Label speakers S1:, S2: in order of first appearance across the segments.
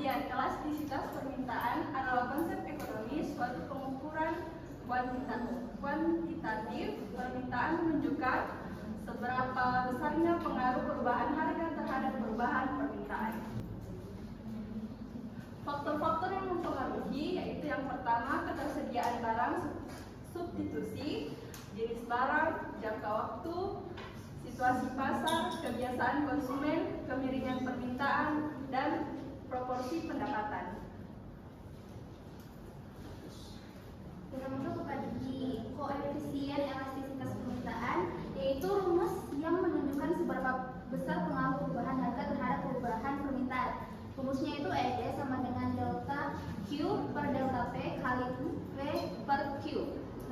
S1: Kemudian, elastisitas permintaan adalah konsep ekonomi suatu pengukuran kuantitatif. Permintaan menunjukkan seberapa besarnya pengaruh perubahan harga terhadap perubahan permintaan. Faktor-faktor yang mempengaruhi yaitu yang pertama, ketersediaan barang, substitusi, jenis barang, jangka waktu, situasi pasar, kebiasaan konsumen, kemiringan permintaan, dan proporsi pendapatan.
S2: Kita masuk kepada koefisien elastisitas permintaan, yaitu rumus yang menunjukkan seberapa besar pengaruh perubahan harga terhadap perubahan permintaan. Rumusnya itu ED sama dengan delta Q per delta P kali P per Q.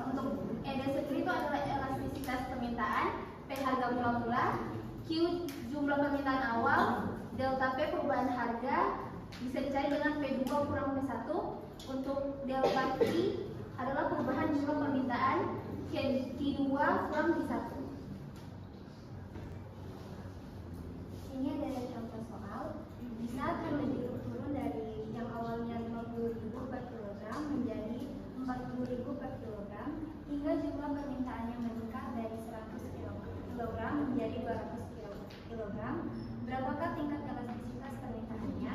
S2: Nah, untuk ED sendiri itu adalah elastisitas permintaan, P harga mula-mula, Q jumlah permintaan awal, delta P perubahan harga, bisa dicari dengan P2 kurang P1. Untuk delta Q adalah perubahan jumlah permintaan, Q2 kurang P1. Ini ada contoh soal. Di saat harga jeruk turun dari yang awalnya 50.000 per kilogram menjadi 40.000 per kilogram, hingga jumlah permintaannya meningkat dari 100 kg menjadi 200 kg, berapakah tingkat elastisitas permintaannya?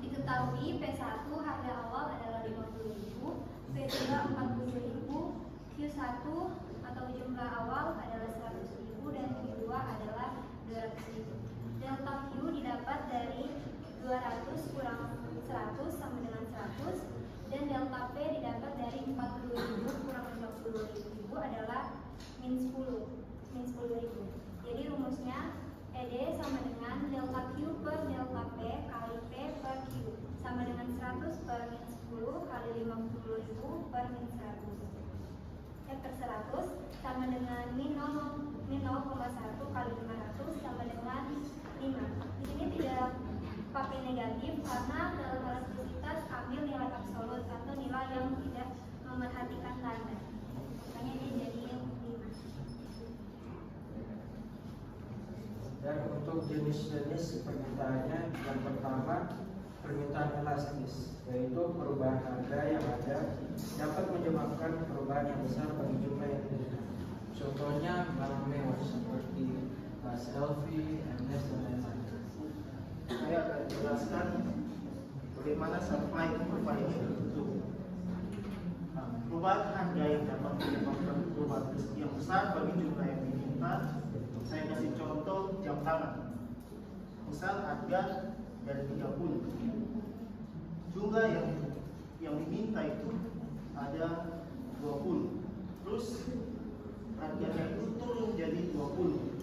S2: Diketahui P1 harga awal adalah 50.000, P2 40.000, Q1 atau jumlah awal adalah 100.000 dan Q2 adalah 200.000. Delta Q didapat dari 200 kurang 100 sama dengan 100, dan delta P didapat dari 40.000 kurang 50.000 adalah min 10.000. Jadi rumusnya ED sama dengan delta Q per delta P kali P per Q sama dengan 100 per min 10 kali 50.000 per min 100 per 100 sama dengan min 0,1 kali 500 sama dengan 5. Di sini tidak pakai negatif karena dalam elastisitas ambil nilai absolut atau nilai yang tidak memerhatikan tanda. Makanya dia jadi 5.
S3: Dan untuk jenis-jenis permintaannya, yang pertama permintaan elastis, yaitu perubahan harga yang ada dapat menyebabkan perubahan yang besar bagi jumlah yang diinginkan. Contohnya barang mewah seperti tas LV, Hermes, dan lain-lain.
S4: Saya akan jelaskan bagaimana supply perubahan ini terbentuk. Perubahan harga yang dapat menyebabkan perubahan yang besar bagi jumlah yang diinginkan. Saya kasih contoh jam tangan. Misal harga dari 30, jumlah yang diminta itu ada 20, terus harganya itu turun jadi 20.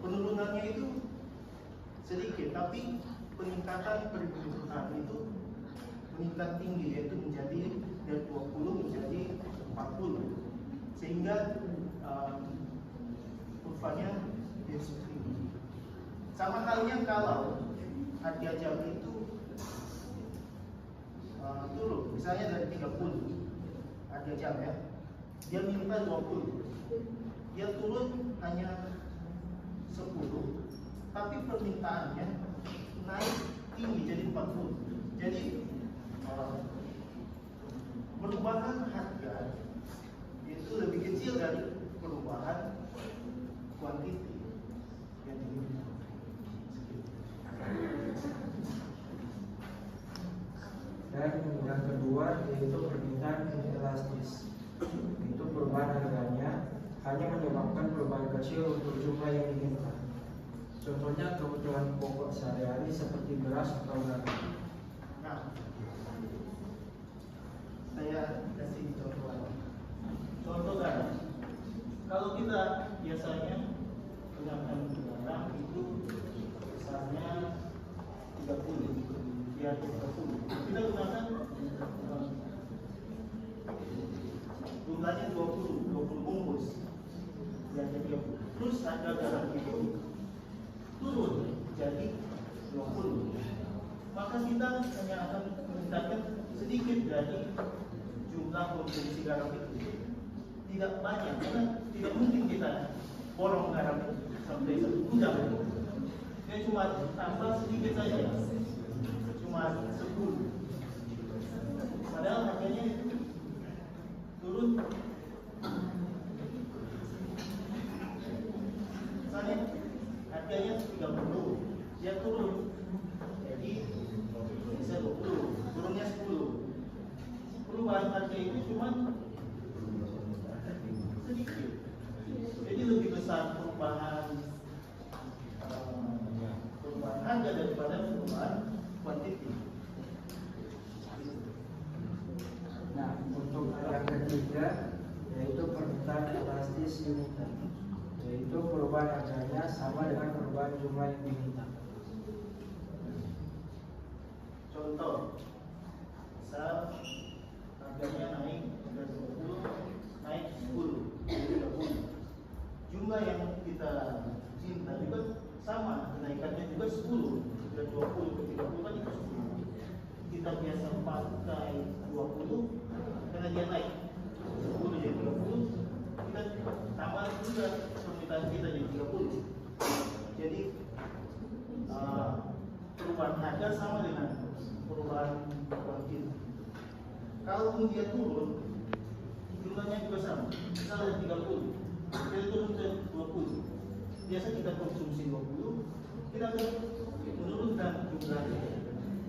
S4: Penurunannya itu sedikit, tapi peningkatan permintaan itu meningkat tinggi, yaitu menjadi dari 20 menjadi 40, sehingga kurvanya jadi seperti ini. Sama halnya kalau harga jam itu turun, misalnya dari 30 harga jam ya, dia minta 20, dia turun hanya 10, tapi permintaannya naik tinggi jadi 40. Jadi perubahan harga itu lebih kecil dari perubahan kuantiti yang diminta.
S3: Dan yang kedua yaitu permintaan inelastis, itu perubahan harganya hanya menyebabkan perubahan kecil untuk jumlah yang diinginkan. Contohnya kebutuhan pokok sehari-hari seperti beras atau garam.
S4: Nah, saya kasih contoh lagi. Contoh garam. Kalau kita biasanya gunakan garam itu besarnya 30, dia 30. Kita gunakan jumlahnya 20 bungkus. Dia 30. Terus harga garam itu turun jadi 20, maka kita hanya akan meningkatkan sedikit dari jumlah konsumsi garam itu, tidak banyak, karena tidak mungkin kita borong garam sampai 1 gudang. Dia cuma tambah sedikit saja, cuma
S3: ketiga yaitu permintaan elastis unitan, yaitu perubahan harganya sama dengan perubahan jumlah yang diminta.
S4: Contoh, misal harganya naik dari 20 naik 10 jadi 30. Jumlah yang kita minta juga sama, kenaikannya juga 10 dari 20 ke 30 kan itu 10. Kita biasa pakai 20 karena dia naik 10 jadi 30, kita tambah juga permintaan kita jadi 30. Jadi perubahan harga sama dengan perubahan uang kita. Kalaupun dia turun, jumlahnya juga sama. Misalnya 30, dia turun ke 20. Biasa kita konsumsi 20, kita akan menurunkan jumlah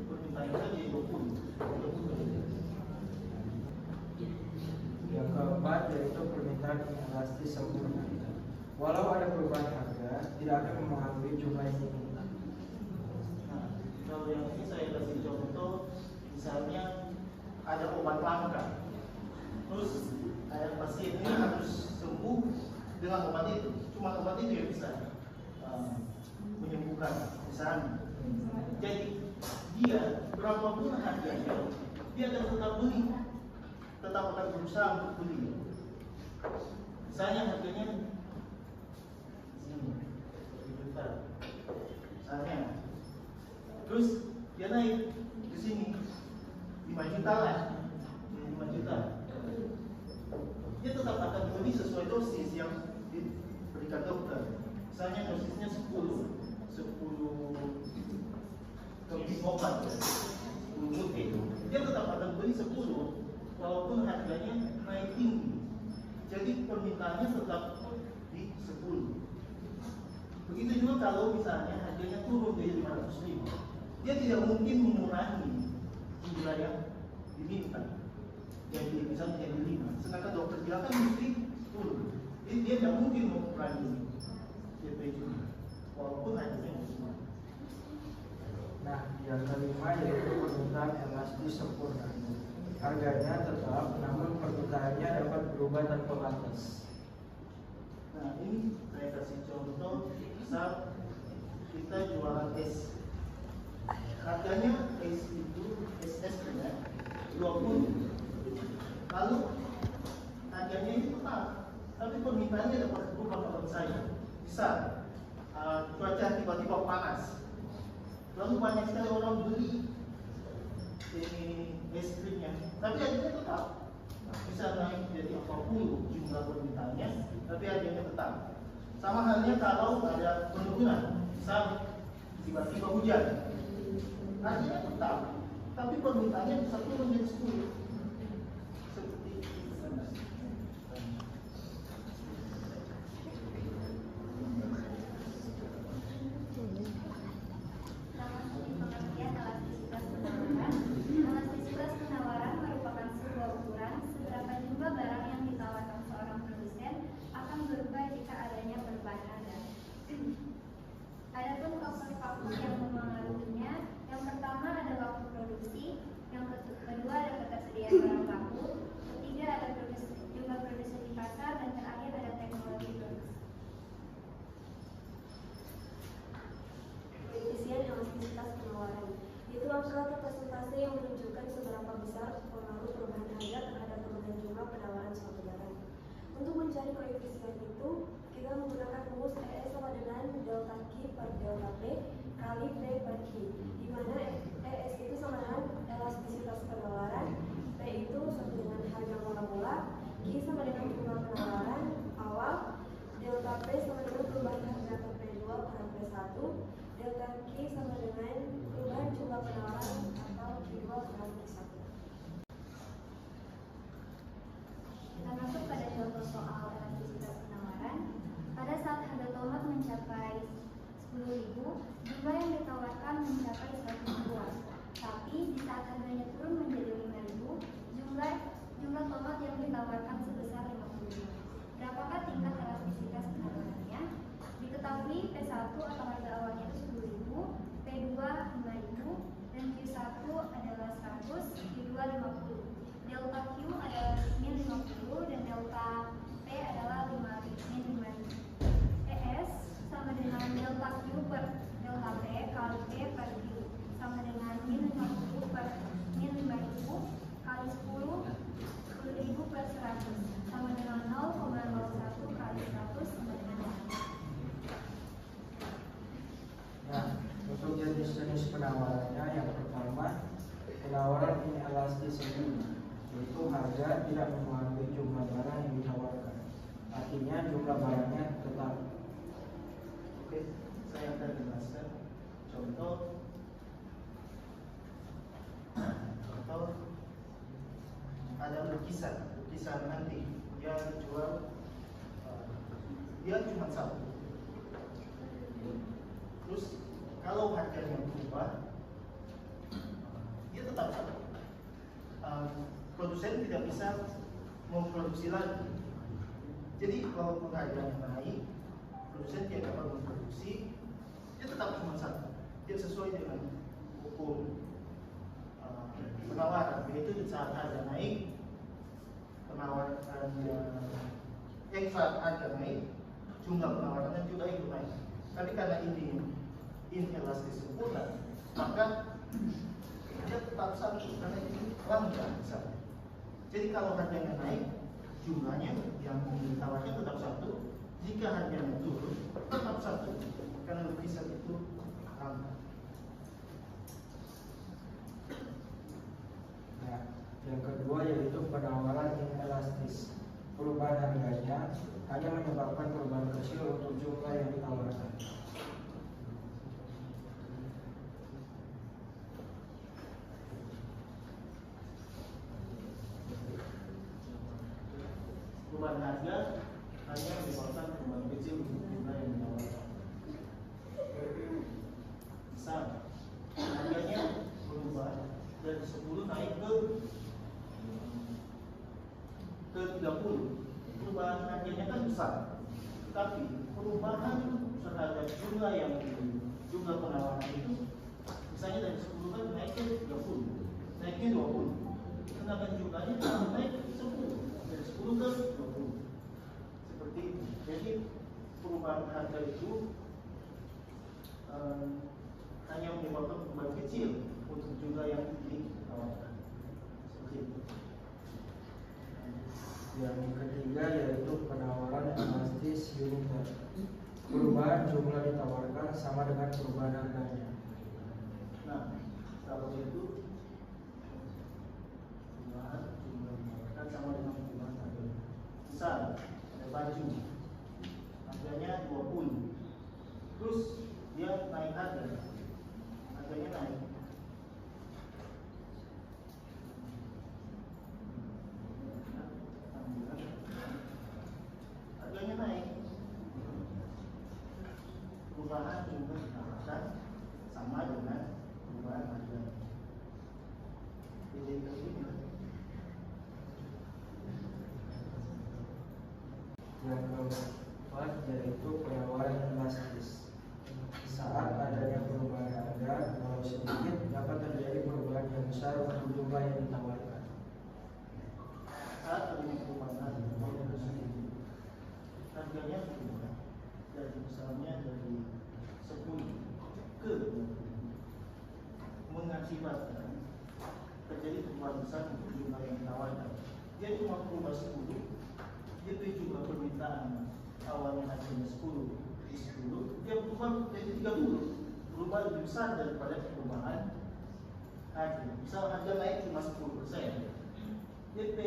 S4: permintaan kita jadi 20.
S3: Yang keempat yaitu permintaan elastis sempurna. Walau ada perubahan harga, tidak akan mempengaruhi jumlah yang diminta.
S4: Nah, kalau yang ini saya kasih contoh, misalnya ada obat langka, terus ada pasien ini harus sembuh dengan obat itu. Cuma obat itu yang bisa menyembuhkan, misalnya. Jadi dia berapapun harganya, dia akan tetap beli, tetap akan berusaha untuk beli. Misalnya harganya sini 1 juta, misalnya, terus dia naik ke sini 5 juta lah, 5 juta. Dia tetap akan beli sesuai dosis yang diberikan dokter. Misalnya dosisnya 10 keping obat, 10 butir. Dia tetap akan beli 10 walaupun harganya naik tinggi. Jadi permintaannya tetap di 10. Begitu juga kalau misalnya harganya turun dari 500.000, dia tidak mungkin mengurangi jumlah yang diminta. Jadi misalnya jadi 5, sedangkan dokter bilang kan mesti turun. Jadi dia tidak mungkin mengurangi DP jumlah walaupun harganya semua.
S3: Nah, yang kelima yaitu permintaan elastis sempurna. Harganya tetap, namun permintaannya dapat berubah tanpa batas.
S4: Nah, ini saya kasih contoh, misal kita jualan es. Harganya es itu es ya 20. Lalu harganya itu tetap, tapi permintaannya dapat berubah kalau saya. Misal cuaca tiba-tiba panas, lalu banyak sekali orang beli ini es krimnya, tapi harganya tetap bisa naik jadi 40 jumlah permintaannya, tapi harganya tetap. Sama halnya kalau ada penurunan, misal tiba-tiba hujan, harganya tetap, tapi permintaannya bisa turun jadi 10. Seperti itu.
S2: Pengertian elastisitas penawaran. Elastisitas penawaran merupakan sebuah ukuran seberapa jumlah barang yang ditawarkan seorang produsen akan berubah jika adanya perubahan harga. Adapun faktor-faktor yang memengaruhinya, yang pertama ada waktu produksi, yang kedua ada ketersediaan barang baku, ketiga ada jumlah produsen di pasar, dan terakhir ada teknologi produksi.
S5: Koefisien elastisitas penawaran itu angka atau persentase yang menunjukkan seberapa besar pengaruh perubahan harga terhadap perubahan jumlah penawaran suatu barang. Untuk mencari koefisien itu, kita menggunakan rumus ES sama dengan delta Q per delta P kali P per Q, di mana ES itu sama dengan elastisitas penawaran, P itu sama dengan harga mula-mula, Q sama dengan jumlah penawaran awal, delta P sama dengan perubahan harga atau P2 per P1, delta Q sama dengan perubahan jumlah penawaran atau Q2 per Q1.
S2: Kita masuk pada contoh soal elastisitas penawaran. Pada saat harga tomat mencapai 10.000, jumlah yang ditawarkan mencapai 100.000. Tapi di saat harganya turun menjadi 5.000, jumlah tomat yang ditawarkan sebesar 50.000. Berapakah tingkat elastisitas penawarannya? Diketahui P1 atau harga awalnya itu 10.000, P2 5.000, dan Q1 adalah 100, Q2 50. Delta Q adalah min 50.
S3: elastis sendiri, yaitu harga tidak mempengaruhi jumlah barang yang ditawarkan. Artinya jumlah barangnya tetap.
S4: Oke, saya akan jelaskan contoh ada lukisan antik yang dijual, dia cuma satu. Terus kalau harganya berubah, dia tetap satu. Produsen tidak bisa memproduksi lagi. Jadi kalau harganya naik, produsen tidak dapat memproduksi, dia tetap cuma satu. Dia sesuai dengan hukum penawaran, yaitu saat harga naik, saat harga naik, jumlah penawarannya juga ikut naik. Tapi karena ini inelastis sempurna, maka dia tetap satu karena ini langka besar. Jadi kalau harganya naik, jumlahnya yang ditawarkan tetap satu. Jika harganya turun, tetap satu karena lukisan itu langka.
S3: Nah, yang kedua yaitu penawaran inelastis. Perubahan harganya hanya menyebabkan perubahan kecil untuk jumlah yang ditawarkan.
S4: Perubahan harga hanya menyebabkan perubahan kecil untuk jumlah yang ditawarkan. Misal, harganya berubah dari 10 naik ke 30. Perubahan harganya kan besar, tetapi perubahan terhadap jumlah penawaran itu, misalnya dari 10 kan naik ke 30, naiknya 20, sedangkan jumlahnya naik 10, dari 10 ke 20, seperti itu. Jadi perubahan harga itu hanya menyebabkan perubahan kecil untuk jumlah yang ditawarkan, seperti itu.
S3: Yang ketiga yaitu penawaran elastis uniter. Perubahan jumlah ditawarkan sama dengan perubahan harganya.
S4: Nah, kalau itu perubahan jumlah ditawarkan sama dengan perubahan harganya. Misal ada baju, harganya 20, terus dia naik harganya naik. Harganya naik, perubahan jumlah ditawarkan sama dengan perubahan harga. Jadi begini.
S3: Yang keempat yaitu penawaran elastis. Saat adanya perubahan harga, walau sedikit, dapat terjadi perubahan yang besar untuk jumlah yang ditawarkan.
S4: Saat adanya perubahan harga, walau sedikit, harganya berubah dari misalnya dari 10 ke 20, mengakibatkan terjadi perubahan besar untuk jumlah yang ditawarkan. Dia cuma berubah 10, itu juga permintaan awalnya harganya 10, dia berubah jadi 30, berubah lebih besar daripada perubahan harga. Misal harga naik cuma 10%, DP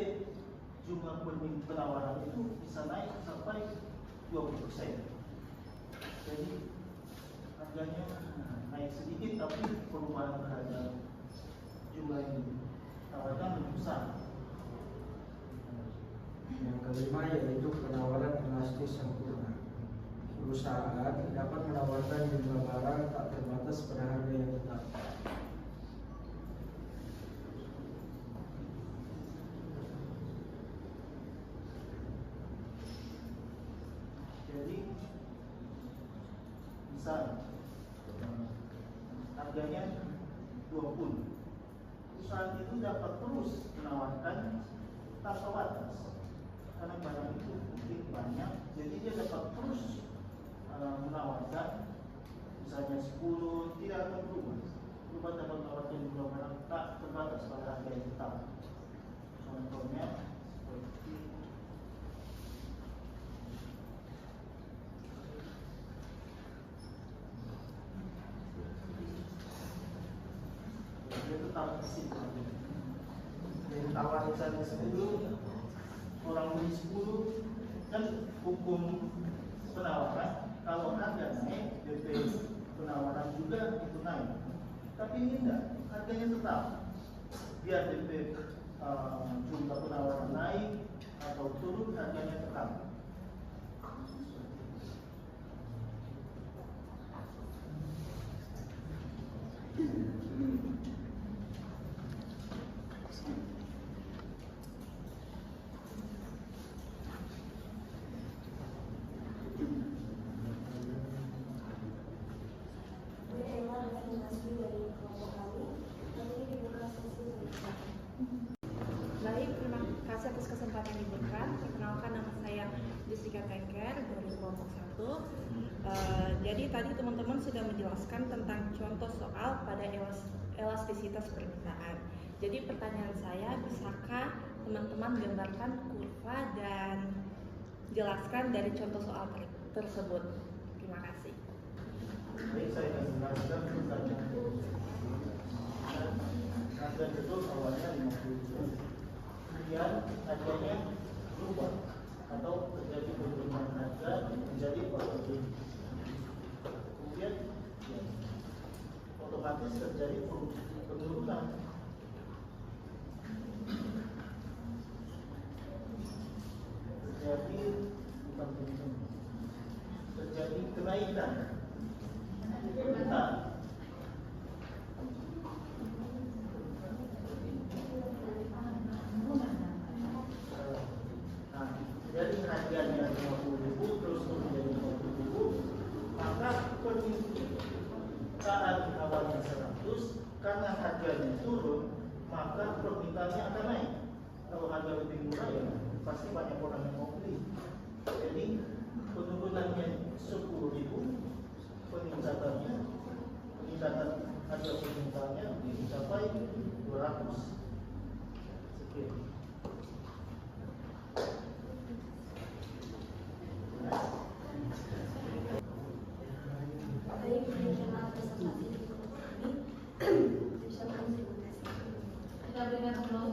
S4: jumlah penawaran itu bisa naik sampai 20%. Jadi harganya naik sedikit, tapi perubahan terhadap jumlah yang ditawarkan lebih besar.
S3: Yang kelima yaitu penawaran elastis sempurna. Perusahaan dapat menawarkan jumlah barang tak terbatas pada harga yang tetap.
S4: Jadi misal harganya 20, perusahaan itu dapat terus menawarkan tanpa batas karena barang itu mungkin banyak, jadi dia dapat terus menawarkan, misalnya 10, tidak akan berubah dapat menawarkan jumlah barang tak terbatas pada harga yang tetap. Contohnya seperti dia tetap isi. Jadi tawarin saja 10, orang beli 10, kan hukum penawaran kalau harga naik DP penawaran juga itu naik. Tapi ini enggak, harganya tetap. Biar DP jumlah penawaran naik atau turun, harganya tetap.
S5: Demikianlah presentasi dari kelompok kami. Kami dibuka sesi berikutnya.
S6: Baik, terima kasih atas kesempatan yang diberikan. Perkenalkan, nama saya Jessica Tengker dari kelompok 1. Jadi tadi teman-teman sudah menjelaskan tentang contoh soal pada elastisitas permintaan. Jadi pertanyaan saya, bisakah teman-teman gambarkan kurva dan jelaskan dari contoh soal tersebut? Terima kasih.
S4: Baik, saya akan jelaskan pertanyaan itu. Harga betul awalnya 50 juta. Kemudian harganya berubah atau terjadi penurunan harga menjadi 40 juta. Kemudian otomatis terjadi penurunan. Terjadi kenaikan. Nah, dari harganya 50.000 terus menjadi 50.000, maka permintaan awalnya 100, karena harganya turun, maka permintaannya akan naik. Kalau harga lebih murah ya pasti banyak orang yang mau beli. Jadi penurunannya 10.000, peningkatan harga permintaannya mencapai 200. Sekian.
S5: Baik, demikianlah presentasi dari kelompok kami. Terima kasih.
S1: Kita berikan aplaus